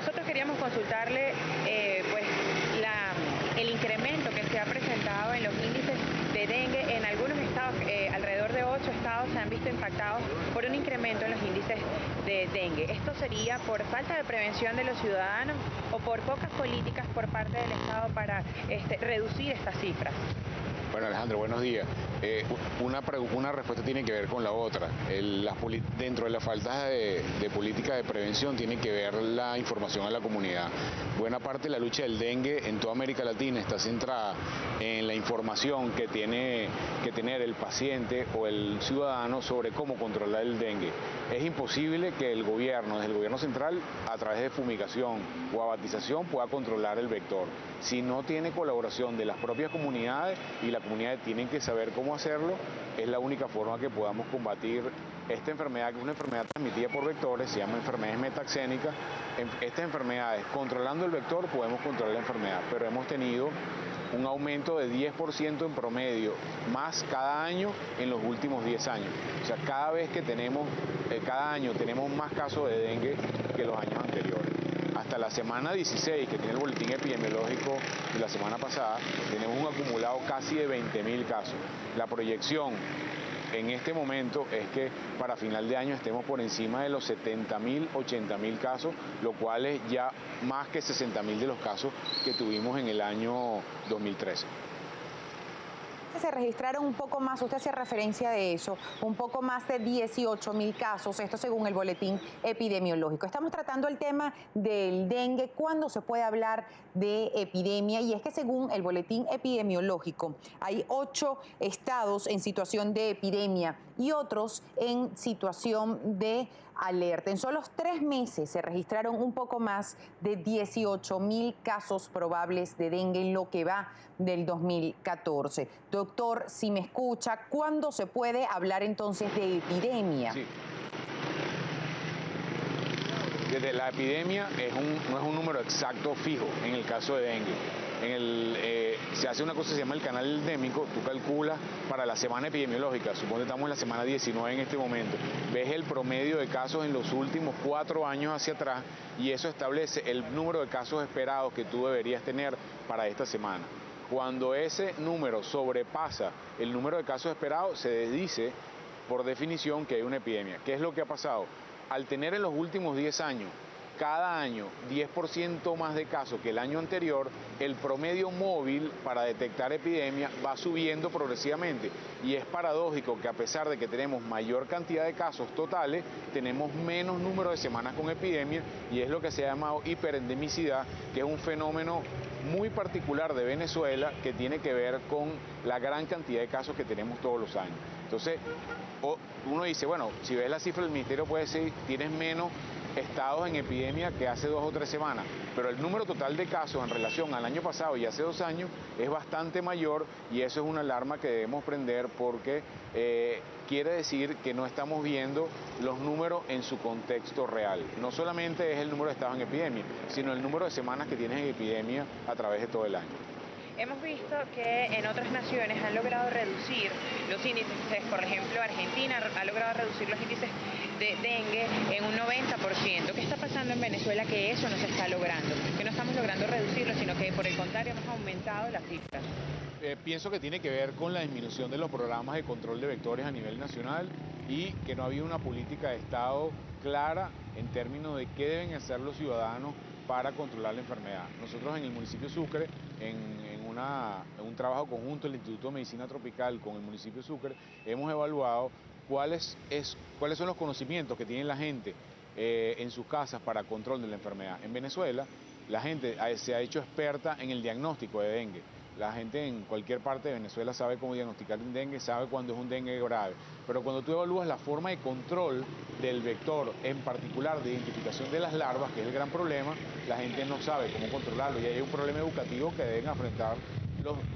nosotros queríamos consultarle pues el incremento que se ha presentado en los índices de dengue en algunos estados, alrededor de 8 estados se han visto impactados por un incremento en los índices de dengue. ¿Esto sería por falta de prevención de los ciudadanos o por pocas políticas por parte del Estado para reducir estas cifras? Bueno, Alejandro, buenos días. Una respuesta tiene que ver con la otra. Dentro de la falta de política de prevención tiene que ver la información a la comunidad. Buena parte de la lucha del dengue en toda América Latina está centrada en la información que tiene que tener el paciente o el ciudadano sobre cómo controlar el dengue. Es imposible que el gobierno, desde el gobierno central, a través de fumigación o abatización, pueda controlar el vector. Si no tiene colaboración de las propias comunidades y las comunidades tienen que saber cómo hacerlo, es la única forma que podamos combatir esta enfermedad, que es una enfermedad transmitida por vectores, se llama enfermedades metaxénicas. Estas enfermedades, controlando el vector, podemos controlar la enfermedad, pero hemos tenido un aumento de 10% en promedio, más cada año en los últimos 10 años. O sea, cada año tenemos más casos de dengue que los años anteriores. Hasta la semana 16, que tiene el boletín epidemiológico de la semana pasada, tenemos un acumulado casi de 20.000 casos. La proyección en este momento es que para final de año estemos por encima de los 70.000, 80.000 casos, lo cual es ya más que 60.000 de los casos que tuvimos en el año 2013. Se registraron un poco más, usted hacía referencia de eso, un poco más de 18.000 casos, esto según el boletín epidemiológico. Estamos tratando el tema del dengue, ¿cuándo se puede hablar de epidemia? Y es que según el boletín epidemiológico hay 8 estados en situación de epidemia y otros en situación de alerta. En solo 3 meses se registraron un poco más de 18.000 casos probables de dengue en lo que va del 2014. Doctor, si me escucha, ¿cuándo se puede hablar entonces de epidemia? Sí. Desde la epidemia no es un número exacto fijo en el caso de dengue. Se hace una cosa que se llama el canal endémico, tú calculas para la semana epidemiológica, supongo que estamos en la semana 19 en este momento, ves el promedio de casos en los últimos 4 años hacia atrás y eso establece el número de casos esperados que tú deberías tener para esta semana. Cuando ese número sobrepasa el número de casos esperados, se dice por definición que hay una epidemia. ¿Qué es lo que ha pasado? Al tener en los últimos 10 años, cada año 10% más de casos que el año anterior, el promedio móvil para detectar epidemia va subiendo progresivamente. Y es paradójico que a pesar de que tenemos mayor cantidad de casos totales, tenemos menos número de semanas con epidemia y es lo que se ha llamado hiperendemicidad, que es un fenómeno muy particular de Venezuela que tiene que ver con la gran cantidad de casos que tenemos todos los años. Entonces, uno dice, bueno, si ves la cifra del ministerio puede decir, tienes menos estados en epidemia que hace 2 o 3 semanas, pero el número total de casos en relación al año pasado y hace 2 años es bastante mayor y eso es una alarma que debemos prender porque quiere decir que no estamos viendo los números en su contexto real. No solamente es el número de estados en epidemia, sino el número de semanas que tienes en epidemia a través de todo el año. Hemos visto que en otras naciones han logrado reducir los índices, por ejemplo Argentina ha logrado reducir los índices de dengue en un 90%. ¿Qué está pasando en Venezuela que eso no se está logrando? Que no estamos logrando reducirlo, sino que por el contrario hemos aumentado las cifras. Pienso que tiene que ver con la disminución de los programas de control de vectores a nivel nacional y que no había una política de Estado clara en términos de qué deben hacer los ciudadanos para controlar la enfermedad. Nosotros en el municipio de Sucre, en un trabajo conjunto del Instituto de Medicina Tropical con el municipio de Sucre, hemos evaluado cuáles son los conocimientos que tiene la gente en sus casas para control de la enfermedad. En Venezuela, la gente se ha hecho experta en el diagnóstico de dengue. La gente en cualquier parte de Venezuela sabe cómo diagnosticar un dengue, sabe cuándo es un dengue grave. Pero cuando tú evalúas la forma de control del vector, en particular de identificación de las larvas, que es el gran problema, la gente no sabe cómo controlarlo y hay un problema educativo que deben afrontar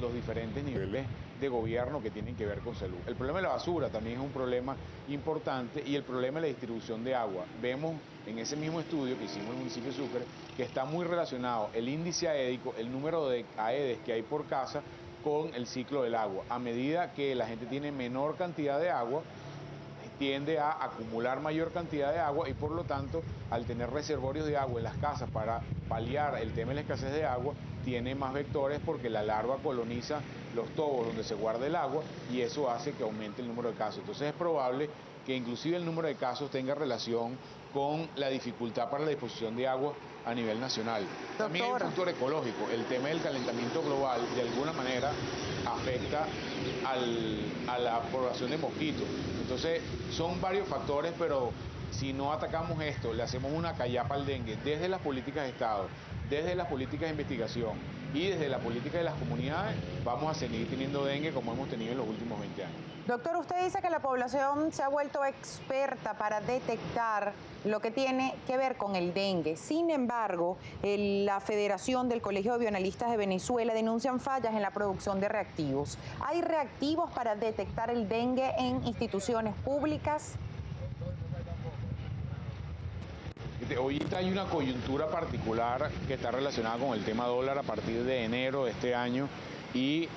los diferentes niveles de gobierno que tienen que ver con salud. El problema de la basura también es un problema importante y el problema de la distribución de agua. Vemos en ese mismo estudio que hicimos en el municipio de Sucre que está muy relacionado el índice aédico, el número de AEDES que hay por casa con el ciclo del agua. A medida que la gente tiene menor cantidad de agua, tiende a acumular mayor cantidad de agua y por lo tanto, al tener reservorios de agua en las casas para paliar el tema de la escasez de agua, tiene más vectores porque la larva coloniza los tobos donde se guarda el agua y eso hace que aumente el número de casos. Entonces es probable que inclusive el número de casos tenga relación con la dificultad para la disposición de agua a nivel nacional. También hay un factor ecológico. El tema del calentamiento global de alguna manera afecta a la población de mosquitos. Entonces son varios factores, pero si no atacamos esto, le hacemos una callapa al dengue desde las políticas de Estado, desde las políticas de investigación y desde la política de las comunidades, vamos a seguir teniendo dengue como hemos tenido en los últimos 20 años. Doctor, usted dice que la población se ha vuelto experta para detectar lo que tiene que ver con el dengue. Sin embargo, la Federación del Colegio de Bioanalistas de Venezuela denuncian fallas en la producción de reactivos. ¿Hay reactivos para detectar el dengue en instituciones públicas? Ahorita hay una coyuntura particular que está relacionada con el tema dólar a partir de enero de este año y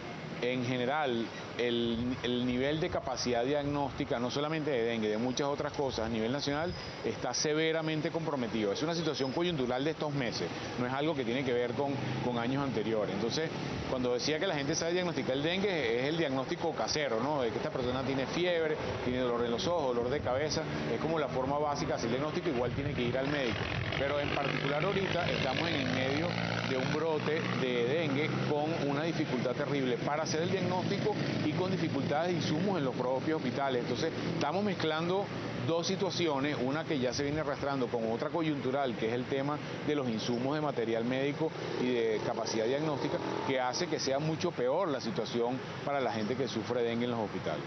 en general el nivel de capacidad diagnóstica, no solamente de dengue, de muchas otras cosas a nivel nacional, está severamente comprometido. Es una situación coyuntural de estos meses, no es algo que tiene que ver con años anteriores. Entonces, cuando decía que la gente sabe diagnosticar el dengue, es el diagnóstico casero, ¿no? De que esta persona tiene fiebre, tiene dolor en los ojos, dolor de cabeza, es como la forma básica de hacer el diagnóstico, igual tiene que ir al médico. Pero en particular ahorita estamos en el medio de un brote de dengue con una dificultad terrible para hacer el diagnóstico y con dificultades de insumos en los propios hospitales. Entonces estamos mezclando dos situaciones, una que ya se viene arrastrando con otra coyuntural, que es el tema de los insumos de material médico y de capacidad diagnóstica, que hace que sea mucho peor la situación para la gente que sufre dengue en los hospitales.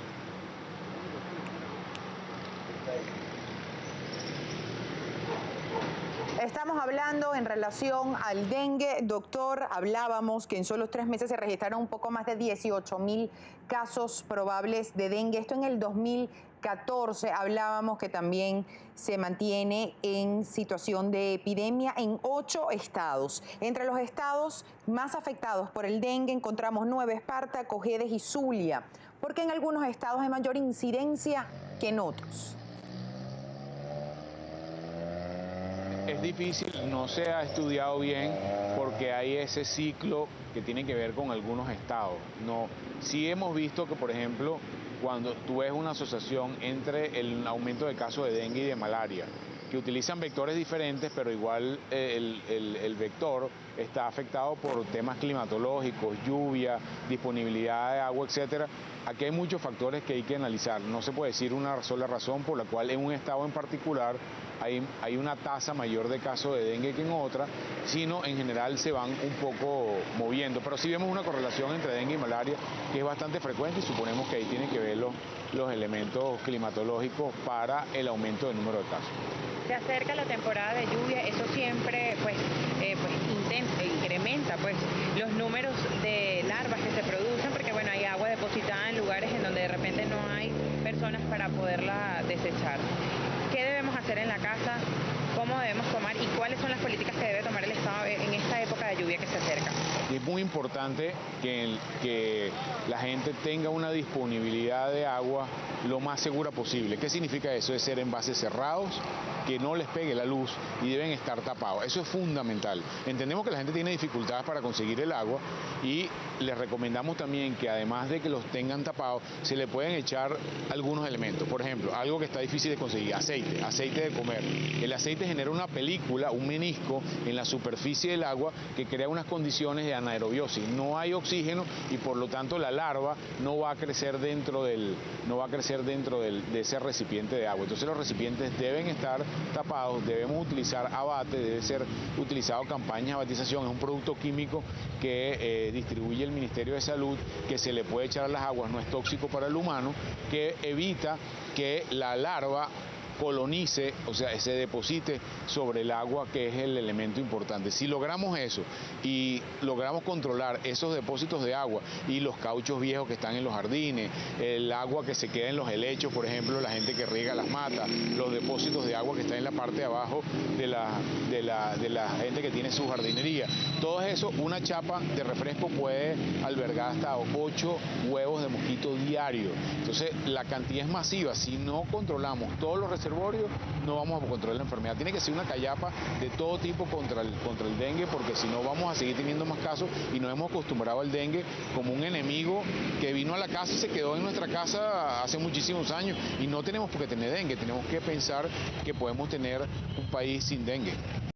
Estamos hablando en relación al dengue. Doctor, hablábamos que en solo 3 meses se registraron un poco más de 18.000 casos probables de dengue. Esto en el 2014 hablábamos que también se mantiene en situación de epidemia en 8 estados. Entre los estados más afectados por el dengue encontramos Nueva Esparta, Cojedes y Zulia. ¿Por qué en algunos estados hay mayor incidencia que en otros? Es difícil, no se ha estudiado bien porque hay ese ciclo que tiene que ver con algunos estados. No, sí hemos visto que, por ejemplo, cuando tú ves una asociación entre el aumento de casos de dengue y de malaria, que utilizan vectores diferentes, pero igual el vector está afectado por temas climatológicos, lluvia, disponibilidad de agua, etcétera. Aquí hay muchos factores que hay que analizar. No se puede decir una sola razón por la cual en un estado en particular hay una tasa mayor de casos de dengue que en otra, sino en general se van un poco moviendo. Pero sí vemos una correlación entre dengue y malaria que es bastante frecuente y suponemos que ahí tienen que ver los elementos climatológicos para el aumento del número de casos. Se acerca la temporada de lluvia, eso siempre incrementa los números de larvas que se producen, porque bueno, hay agua depositada en lugares en donde de repente no hay personas para poderla desechar. ¿Qué debemos hacer en la casa? ¿Cómo debemos tomar? ¿Y cuáles son las políticas que debe tomar el Estado en esta época de lluvia que se acerca? Es muy importante que la gente tenga una disponibilidad de agua lo más segura posible. ¿Qué significa eso? Es ser envases cerrados, que no les pegue la luz y deben estar tapados. Eso es fundamental. Entendemos que la gente tiene dificultades para conseguir el agua y les recomendamos también que además de que los tengan tapados, se le pueden echar algunos elementos. Por ejemplo, algo que está difícil de conseguir, aceite de comer. El aceite genera una película, un menisco en la superficie del agua que crea unas condiciones de anaerobiosis. No hay oxígeno y por lo tanto la larva no va a crecer dentro de ese recipiente de agua. Entonces los recipientes deben estar tapados, debemos utilizar abate, debe ser utilizado campañas de abatización. Es un producto químico que distribuye el Ministerio de Salud, que se le puede echar a las aguas, no es tóxico para el humano, que evita que la larva colonice, o sea, se deposite sobre el agua, que es el elemento importante. Si logramos eso y logramos controlar esos depósitos de agua y los cauchos viejos que están en los jardines, el agua que se queda en los helechos, por ejemplo, la gente que riega las matas, los depósitos de agua que están en la parte de abajo de la gente que tiene su jardinería, todo eso, una chapa de refresco puede albergar hasta 8 huevos de mosquito diarios. Entonces, la cantidad es masiva. Si no controlamos todos los reservorios, no vamos a controlar la enfermedad. Tiene que ser una callapa de todo tipo contra el dengue, porque si no vamos a seguir teniendo más casos y nos hemos acostumbrado al dengue como un enemigo que vino a la casa y se quedó en nuestra casa hace muchísimos años, y no tenemos por qué tener dengue, tenemos que pensar que podemos tener un país sin dengue.